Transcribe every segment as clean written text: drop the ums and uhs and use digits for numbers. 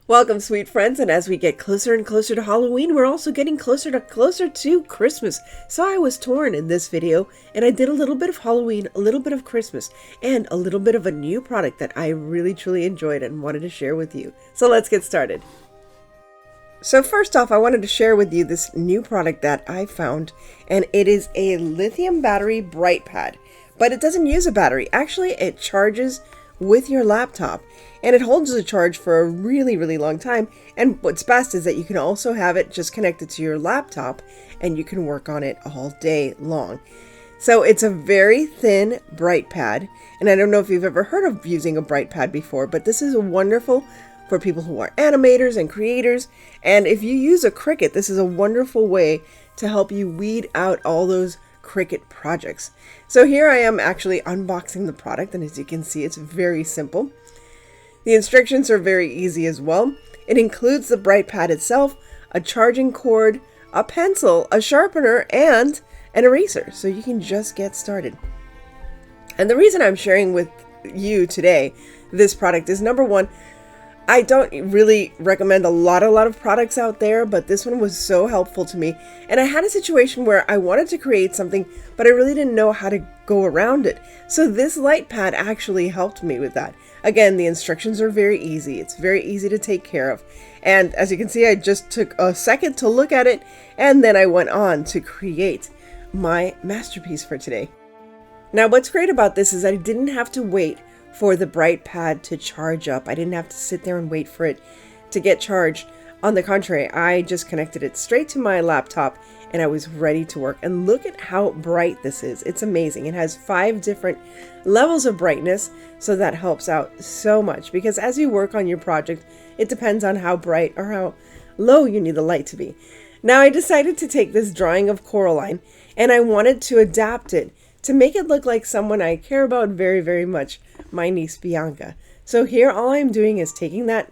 Welcome, sweet friends, and as we get closer and closer to Halloween, we're also getting closer to Christmas. So I was torn in this video, and I did a little bit of Halloween, a little bit of Christmas, and a little bit of a new product that I really truly enjoyed and wanted to share with you. So let's get started. So first off, I wanted to share with you this new product that I found, and it is a lithium battery bright pad. But it doesn't use a battery. Actually, it charges with your laptop, and it holds the charge for a really long time. And what's best is that you can also have it just connected to your laptop and you can work on it all day long. So it's a very thin bright pad, and I don't know if you've ever heard of using a bright pad before, but this is wonderful for people who are animators and creators. And if you use a Cricut, this is a wonderful way to help you weed out all those Cricut projects. So here I am actually unboxing the product, and as you can see, it's very simple. The instructions are very easy as well. It includes the bright pad itself, a charging cord, a pencil, a sharpener, and an eraser, so you can just get started. And the reason I'm sharing with you today this product is, number one, I don't really recommend a lot of products out there, but this one was so helpful to me. And I had a situation where I wanted to create something, but I really didn't know how to go around it. So this light pad actually helped me with that. Again, the instructions are very easy. It's very easy to take care of. And as you can see, I just took a second to look at it, and then I went on to create my masterpiece for today. Now, what's great about this is I didn't have to wait for the bright pad to charge up. I didn't have to sit there and wait for it to get charged. On the contrary, I just connected it straight to my laptop and I was ready to work. And look at how bright this is. It's amazing. It has 5 different levels of brightness, so that helps out so much, because as you work on your project, it depends on how bright or how low you need the light to be. Now, I decided to take this drawing of Coraline and I wanted to adapt it to make it look like someone I care about very much, my niece Bianca. So here all I'm doing is taking that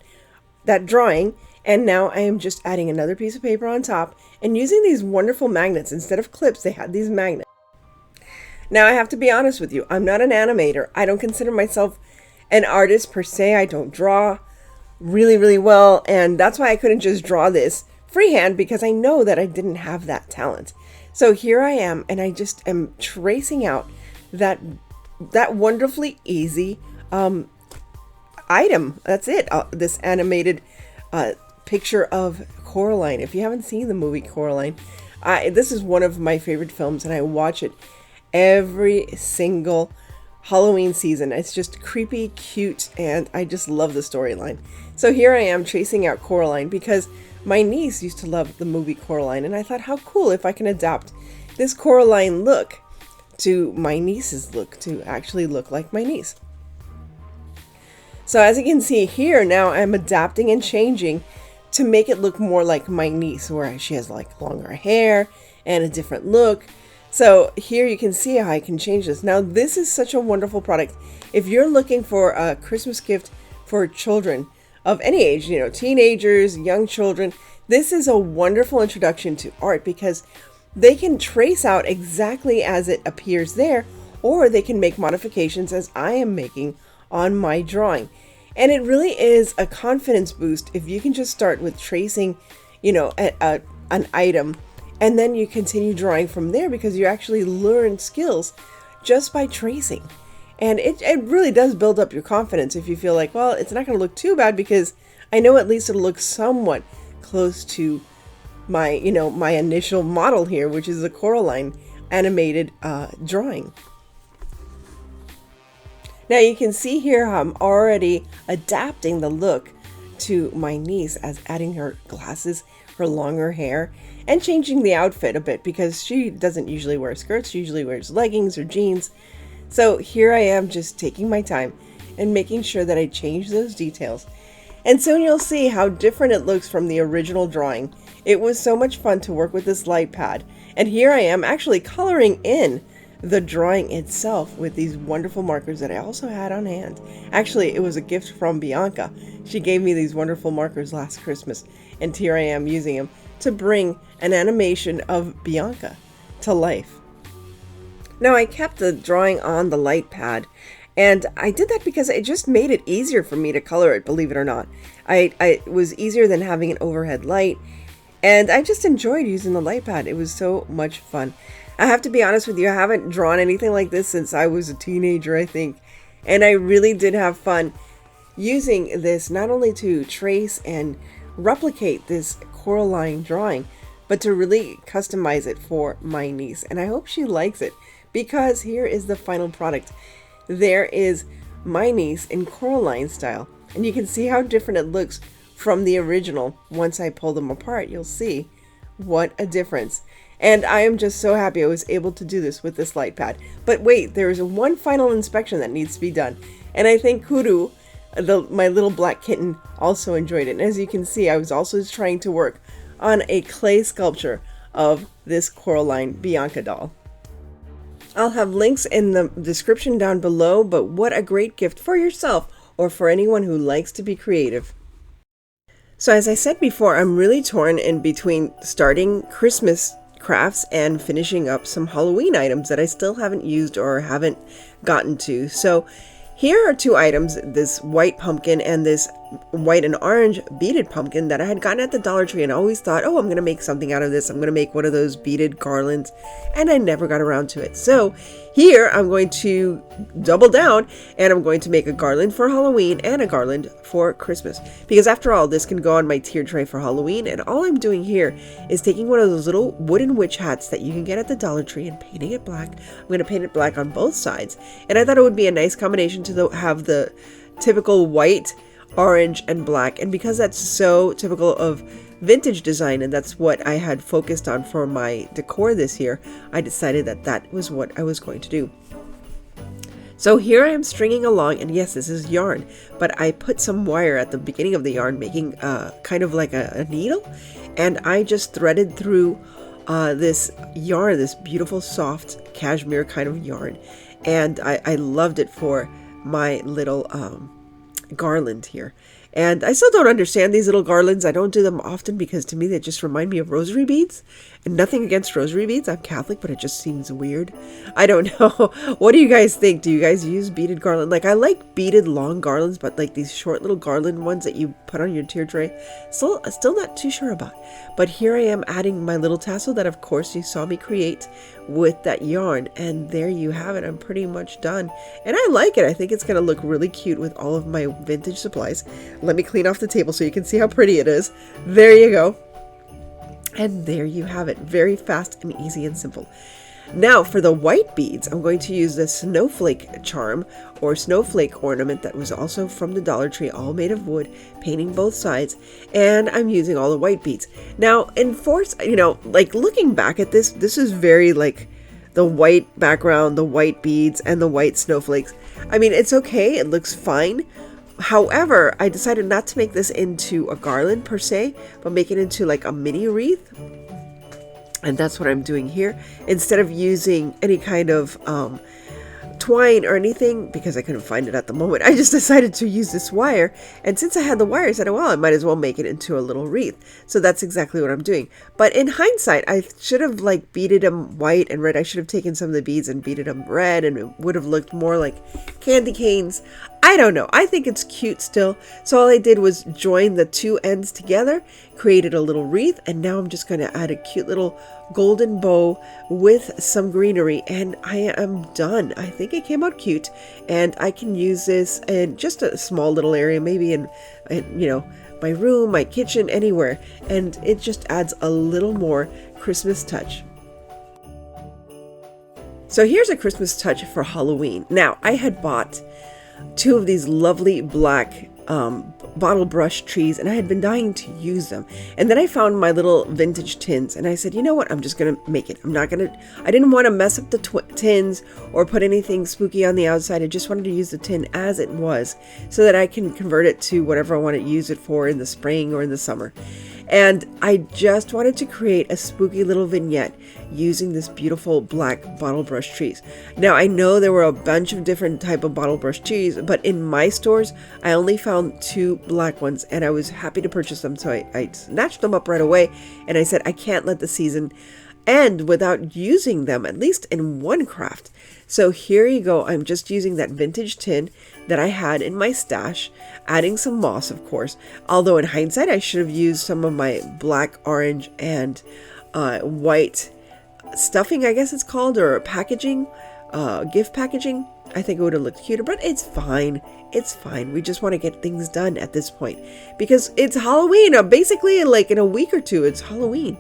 drawing, and now I am just adding another piece of paper on top and using these wonderful magnets. Instead of clips, they had these magnets. Now, I have to be honest with you, I'm not an animator. I don't consider myself an artist per se. I don't draw really well, and that's why I couldn't just draw this freehand, because I know that I didn't have that talent. So here I am, and I just am tracing out that wonderfully easy item. That's it. This animated picture of Coraline. If you haven't seen the movie Coraline, this is one of my favorite films, and I watch it every single Halloween season. It's just creepy, cute, and I just love the storyline. So here I am tracing out Coraline because my niece used to love the movie Coraline, and I thought, how cool if I can adapt this Coraline look to my niece's look, to actually look like my niece. So as you can see here, now I'm adapting and changing to make it look more like my niece, where she has like longer hair and a different look. So here you can see how I can change this. Now, this is such a wonderful product. If you're looking for a Christmas gift for children of any age, you know, teenagers, young children, this is a wonderful introduction to art, because they can trace out exactly as it appears there, or they can make modifications as I am making on my drawing. And it really is a confidence boost if you can just start with tracing, you know, an item, and then you continue drawing from there, because you actually learn skills just by tracing. And it really does build up your confidence if you feel like, well, it's not going to look too bad because I know at least it'll look somewhat close to my, you know, my initial model here, which is a Coraline animated drawing. Now you can see here how I'm already adapting the look to my niece, as adding her glasses, her longer hair, and changing the outfit a bit, because she doesn't usually wear skirts. She usually wears leggings or jeans. So here I am just taking my time and making sure that I change those details. And soon you'll see how different it looks from the original drawing. It was so much fun to work with this light pad. And here I am actually coloring in the drawing itself with these wonderful markers that I also had on hand. Actually, it was a gift from Bianca. She gave me these wonderful markers last Christmas, and here I am using them to bring an animation of Bianca to life. Now, I kept the drawing on the light pad, And I did that because it just made it easier for me to color it, believe it or not. It was easier than having an overhead light. And I just enjoyed using the Lightpad. It was so much fun. I have to be honest with you, I haven't drawn anything like this since I was a teenager, I think. And I really did have fun using this not only to trace and replicate this Coraline drawing, but to really customize it for my niece. And I hope she likes it, because here is the final product. There is my niece in Coraline style. And you can see how different it looks from the original. Once I pull them apart, you'll see what a difference. And I am just so happy I was able to do this with this Lightpad. But wait, there is one final inspection that needs to be done. And I think Kuru, my little black kitten, also enjoyed it. And as you can see, I was also trying to work on a clay sculpture of this Coraline Bianca doll. I'll have links in the description down below, but what a great gift for yourself or for anyone who likes to be creative. So as I said before, I'm really torn in between starting Christmas crafts and finishing up some Halloween items that I still haven't used or haven't gotten to. So here are two items, this white pumpkin and this white and orange beaded pumpkin that I had gotten at the Dollar Tree and always thought, oh, I'm going to make something out of this. I'm going to make one of those beaded garlands, and I never got around to it. So here I'm going to double down and I'm going to make a garland for Halloween and a garland for Christmas, because after all, this can go on my tier tray for Halloween. And all I'm doing here is taking one of those little wooden witch hats that you can get at the Dollar Tree and painting it black. I'm going to paint it black on both sides, and I thought it would be a nice combination to have the typical white, orange, and black. And because that's so typical of vintage design, and that's what I had focused on for my decor this year, I decided that that was what I was going to do. So here I am stringing along, and yes, this is yarn, but I put some wire at the beginning of the yarn, making kind of like a needle, and I just threaded through this yarn, this beautiful soft cashmere kind of yarn, and I loved it for my little garland here. And I still don't understand these little garlands. I don't do them often because to me they just remind me of rosary beads. And nothing against rosary beads. I'm Catholic, but it just seems weird. I don't know. What do you guys think? Do you guys use beaded garland? Like, I like beaded long garlands, but like these short little garland ones that you put on your tier tray, still not too sure about. But here I am adding my little tassel that of course you saw me create with that yarn, and there you have it. I'm pretty much done, and I like it. I think it's gonna look really cute with all of my vintage supplies. Let me clean off the table so you can see how pretty it is. There you go. And there you have it. Very fast and easy and simple. Now for the white beads, I'm going to use the snowflake charm or snowflake ornament that was also from the Dollar Tree, all made of wood, painting both sides, and I'm using all the white beads. Now in force, like looking back at this is very like the white background, the white beads, and the white snowflakes. I mean, it's okay, it looks fine. However, I decided not to make this into a garland per se, but make it into like a mini wreath. And that's what I'm doing here. Instead of using any kind of twine or anything, because I couldn't find it at the moment, I just decided to use this wire. And since I had the wire, I said, well, I might as well make it into a little wreath. So that's exactly what I'm doing. But in hindsight, I should have like beaded them white and red. I should have taken some of the beads and beaded them red, and it would have looked more like candy canes. I don't know. I think it's cute still. So all I did was join the two ends together, created a little wreath, and now I'm just going to add a cute little golden bow with some greenery, and I am done. I think it came out cute, and I can use this in just a small little area, maybe in my room, my kitchen, anywhere, and it just adds a little more Christmas touch. So here's a Christmas touch for Halloween. Now, I had bought two of these lovely black Bottlebrush trees, and I had been dying to use them. And then I found my little vintage tins, and I said, you know what, I'm just gonna make it. I didn't want to mess up the tins or put anything spooky on the outside. I just wanted to use the tin as it was so that I can convert it to whatever I want to use it for in the spring or in the summer. And I just wanted to create a spooky little vignette using this beautiful black Bottlebrush trees. Now, I know there were a bunch of different type of Bottlebrush trees, but in my stores, I only found two black ones, and I was happy to purchase them. So I snatched them up right away, and I said, I can't let the season and without using them, at least in one craft. So here you go. I'm just using that vintage tin that I had in my stash, adding some moss, of course. Although in hindsight, I should have used some of my black, orange, and white stuffing, I guess it's called, or packaging, gift packaging. I think it would have looked cuter, but it's fine. It's fine. We just want to get things done at this point because it's Halloween. Basically, like in a week or two, it's Halloween.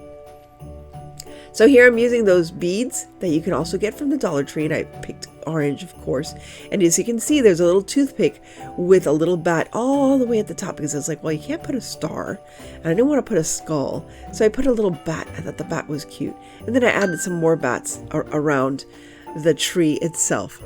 So here I'm using those beads that you can also get from the Dollar Tree, and I picked orange, of course. And as you can see, there's a little toothpick with a little bat all the way at the top, because I was like, well, you can't put a star, and I didn't want to put a skull, so I put a little bat. I thought the bat was cute. And then I added some more bats around the tree itself.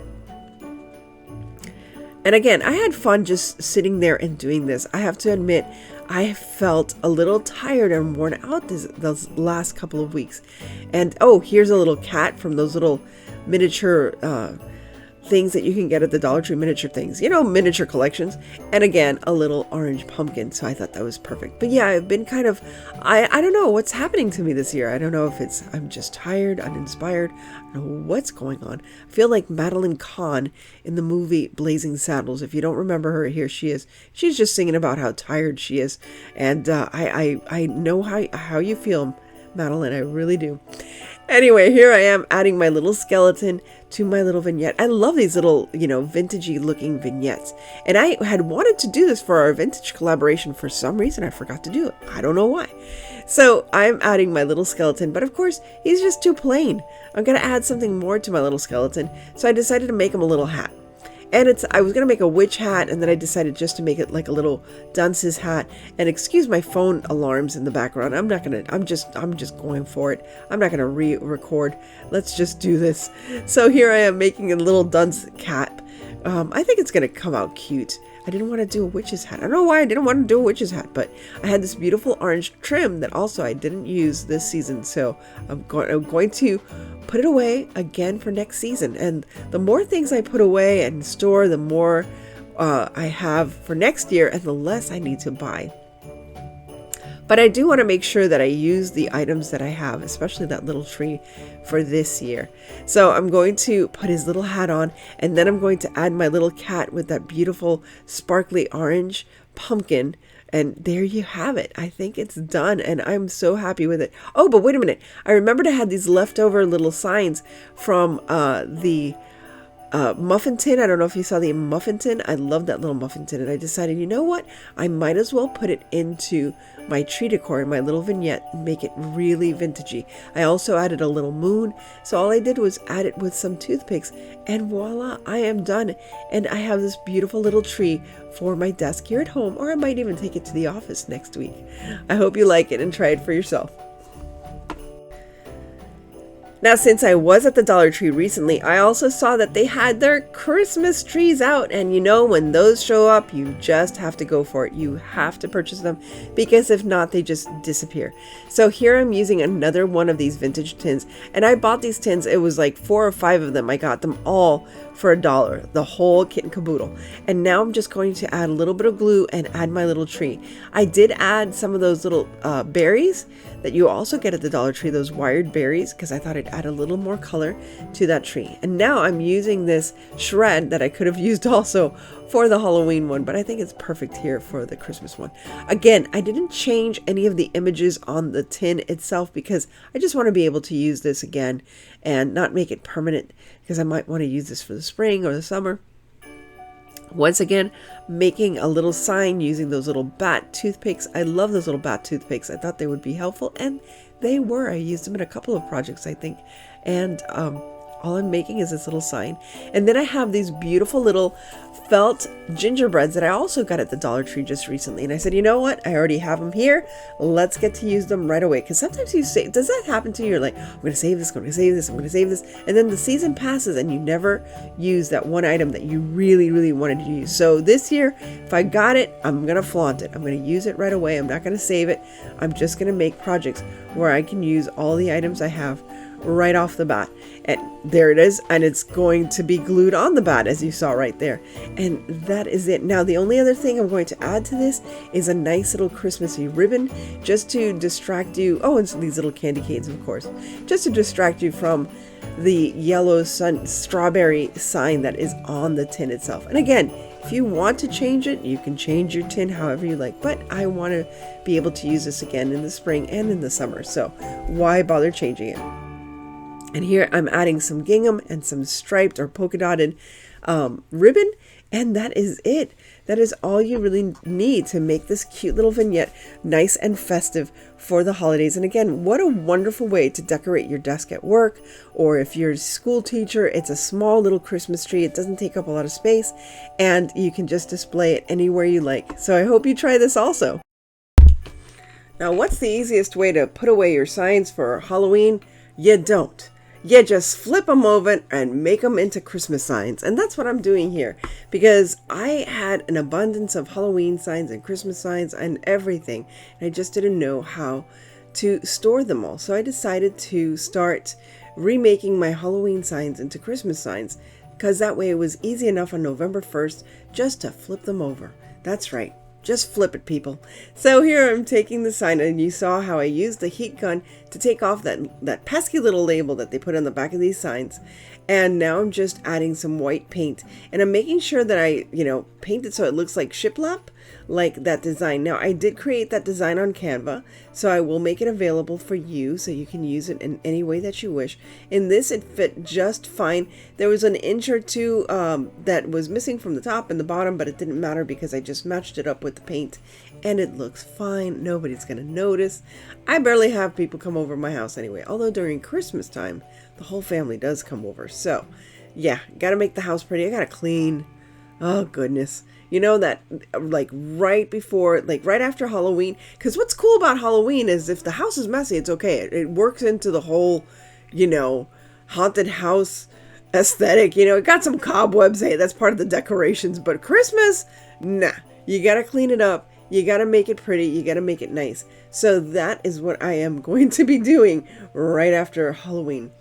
And again, I had fun just sitting there and doing this. I have to admit, I felt a little tired and worn out those last couple of weeks. And oh, here's a little cat from those little miniature things that you can get at the Dollar Tree, miniature things, you know, miniature collections. And again, a little orange pumpkin. So I thought that was perfect. But yeah, I've been kind of, I don't know what's happening to me this year. I don't know if it's, I'm just tired, uninspired. I don't know what's going on. I feel like Madeline Kahn in the movie Blazing Saddles. If you don't remember her, here she is. She's just singing about how tired she is. And I know how you feel, Madeline. I really do. Anyway, here I am adding my little skeleton to my little vignette. I love these little, you know, vintagey looking vignettes. And I had wanted to do this for our vintage collaboration. For some reason, I forgot to do it. I don't know why. So I'm adding my little skeleton, but of course, he's just too plain. I'm going to add something more to my little skeleton. So I decided to make him a little hat. And I was going to make a witch hat, and then I decided just to make it like a little dunce's hat. And excuse my phone alarms in the background. I'm just going for it. I'm not going to re-record. Let's just do this. So here I am making a little dunce cap. I think it's going to come out cute. I didn't want to do a witch's hat. I don't know why I didn't want to do a witch's hat, but I had this beautiful orange trim that also I didn't use this season. So I'm going to put it away again for next season. And the more things I put away and store, the more I have for next year and the less I need to buy. But I do want to make sure that I use the items that I have, especially that little tree, for this year. So I'm going to put his little hat on, and then I'm going to add my little cat with that beautiful sparkly orange pumpkin. And there you have it. I think it's done, and I'm so happy with it. Oh, but wait a minute. I remembered I had these leftover little signs from the muffin tin. I don't know if you saw the muffin tin. I love that little muffin tin, and I decided, you know what? I might as well put it into my tree decor in my little vignette and make it really vintagey. I also added a little moon, so all I did was add it with some toothpicks, and voila, I am done. And I have this beautiful little tree for my desk here at home, or I might even take it to the office next week. I hope you like it and try it for yourself. Now, since I was at the Dollar Tree recently, I also saw that they had their Christmas trees out. And you know, when those show up, you just have to go for it. You have to purchase them, because if not, they just disappear. So here I'm using another one of these vintage tins. And I bought these tins. It was like 4 or 5 of them. I got them all for $1, the whole kit and caboodle. And now I'm just going to add a little bit of glue and add my little tree. I did add some of those little berries that you also get at the Dollar Tree, those wired berries, because I thought it'd add a little more color to that tree. And now I'm using this shred that I could have used also for the Halloween one, but I think it's perfect here for the Christmas one. Again, I didn't change any of the images on the tin itself, because I just want to be able to use this again and not make it permanent, because I might want to use this for the spring or the summer. Once again, making a little sign using those little bat toothpicks. I love those little bat toothpicks. I thought they would be helpful, and they were. I used them in a couple of projects, I think. And all I'm making is this little sign. And then I have these beautiful little felt gingerbreads that I also got at the Dollar Tree just recently. And I said, you know what? I already have them here. Let's get to use them right away. Because sometimes you say, does that happen to you? You're like, I'm going to save this, I'm going to save this, I'm going to save this. And then the season passes and you never use that one item that you really, really wanted to use. So this year, if I got it, I'm going to flaunt it. I'm going to use it right away. I'm not going to save it. I'm just going to make projects where I can use all the items I have right off the bat. And there it is, and it's going to be glued on the bat, as you saw right there. And that is it. Now, the only other thing I'm going to add to this is a nice little Christmassy ribbon, just to distract you. Oh, and these little candy canes, of course, just to distract you from the yellow strawberry sign that is on the tin itself. And again, if you want to change it, you can change your tin however you like, but I want to be able to use this again in the spring and in the summer, so why bother changing it? And here I'm adding some gingham and some striped or polka dotted ribbon, and that is it. That is all you really need to make this cute little vignette nice and festive for the holidays. And again, what a wonderful way to decorate your desk at work, or if you're a school teacher, it's a small little Christmas tree. It doesn't take up a lot of space, and you can just display it anywhere you like. So I hope you try this also. Now, what's the easiest way to put away your signs for Halloween? You don't. You just flip them over and make them into Christmas signs. And that's what I'm doing here, because I had an abundance of Halloween signs and Christmas signs and everything. And I just didn't know how to store them all. So I decided to start remaking my Halloween signs into Christmas signs, because that way it was easy enough on November 1st just to flip them over. That's right. Just flip it, people. So here I'm taking the sign, and you saw how I used the heat gun to take off that pesky little label that they put on the back of these signs. And now I'm just adding some white paint, and I'm making sure that I, paint it so it looks like shiplap, like that design. Now, I did create that design on Canva, so I will make it available for you so you can use it in any way that you wish. In this, it fit just fine. There was an inch or two that was missing from the top and the bottom, but it didn't matter because I just matched it up with the paint, and it looks fine. Nobody's gonna notice. I barely have people come over my house anyway, although during Christmas time, the whole family does come over. So yeah, gotta make the house pretty. I gotta clean. Oh goodness. You know that right after Halloween, because what's cool about Halloween is if the house is messy, it's okay. It works into the whole, haunted house aesthetic. It got some cobwebs. Hey, that's part of the decorations. But Christmas, nah, you gotta clean it up. You gotta make it pretty. You gotta make it nice. So that is what I am going to be doing right after Halloween.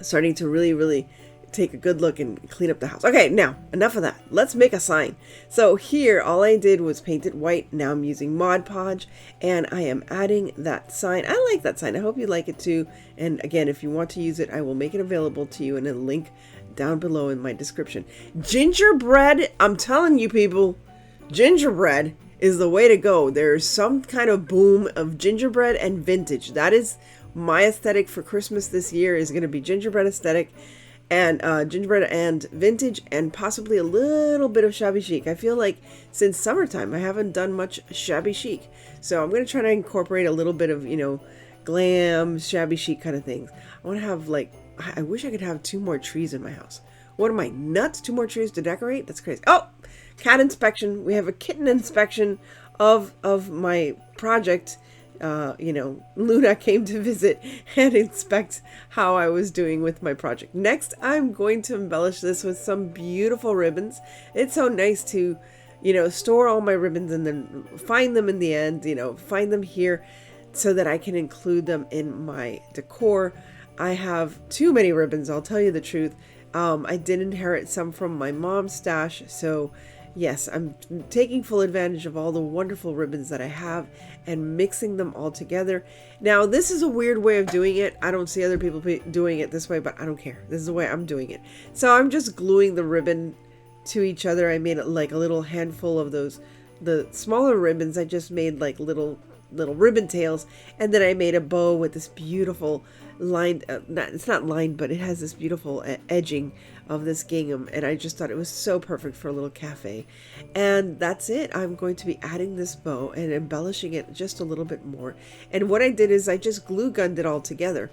Starting to really, really take a good look and clean up the house. Okay, now enough of that. Let's make a sign. So here, all I did was paint it white. Now I'm using Mod Podge, and I am adding that sign. I like that sign. I hope you like it too. And again, if you want to use it, I will make it available to you in a link down below in my description. Gingerbread, I'm telling you people, gingerbread is the way to go. There's some kind of boom of gingerbread and vintage. That is my aesthetic for Christmas this year, is going to be gingerbread aesthetic, and gingerbread and vintage, and possibly a little bit of shabby chic. I feel like since summertime I haven't done much shabby chic, so I'm going to try to incorporate a little bit of glam, shabby chic kind of things. I want to have I wish I could have 2 more trees in my house. What am I, nuts? 2 more trees to decorate? That's crazy. Oh, cat inspection. We have a kitten inspection of my project. Luna came to visit and inspect how I was doing with my project. Next, I'm going to embellish this with some beautiful ribbons. It's so nice to, store all my ribbons and then find them in the end, find them here so that I can include them in my decor. I have too many ribbons, I'll tell you the truth. I did inherit some from my mom's stash, so yes, I'm taking full advantage of all the wonderful ribbons that I have and mixing them all together. Now, this is a weird way of doing it. I don't see other people doing it this way, but I don't care. This is the way I'm doing it. So I'm just gluing the ribbon to each other. I made it like a little handful of the smaller ribbons. I just made like little ribbon tails, and then I made a bow with this beautiful lined, it's not lined, but it has this beautiful edging of this gingham, and I just thought it was so perfect for a little cafe. And that's it. I'm going to be adding this bow and embellishing it just a little bit more. And what I did is I just glue gunned it all together.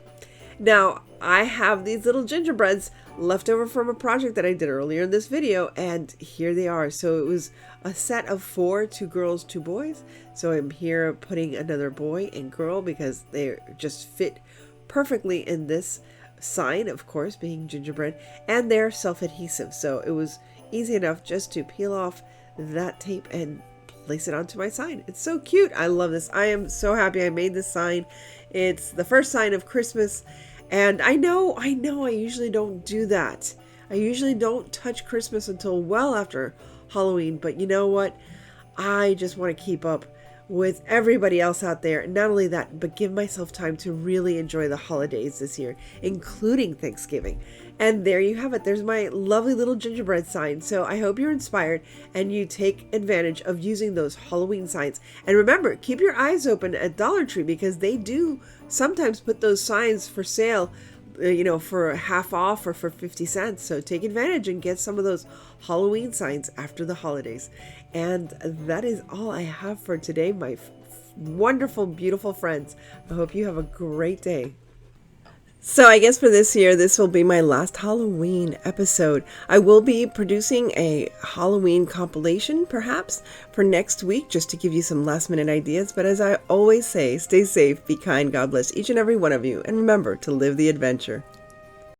Now, I have these little gingerbreads left over from a project that I did earlier in this video, and here they are. So it was a set of 4, 2 girls, 2 boys. So I'm here putting another boy and girl because they just fit perfectly in this sign, of course, being gingerbread, and they're self-adhesive. So it was easy enough just to peel off that tape and place it onto my sign. It's so cute. I love this. I am so happy I made this sign. It's the first sign of Christmas, And I know I usually don't do that. I usually don't touch Christmas until well after Halloween, but you know what? I just want to keep up with everybody else out there. And not only that, but give myself time to really enjoy the holidays this year, including Thanksgiving. And there you have it. There's my lovely little gingerbread sign. So I hope you're inspired and you take advantage of using those Halloween signs. And remember, keep your eyes open at Dollar Tree, because they do sometimes put those signs for sale, for half off or for 50 cents. So take advantage and get some of those Halloween signs after the holidays. And that is all I have for today, my wonderful, beautiful friends. I hope you have a great day. So I guess for this year, this will be my last Halloween episode. I will be producing a Halloween compilation, perhaps, for next week, just to give you some last minute ideas. But as I always say, stay safe, be kind, God bless each and every one of you, and remember to live the adventure.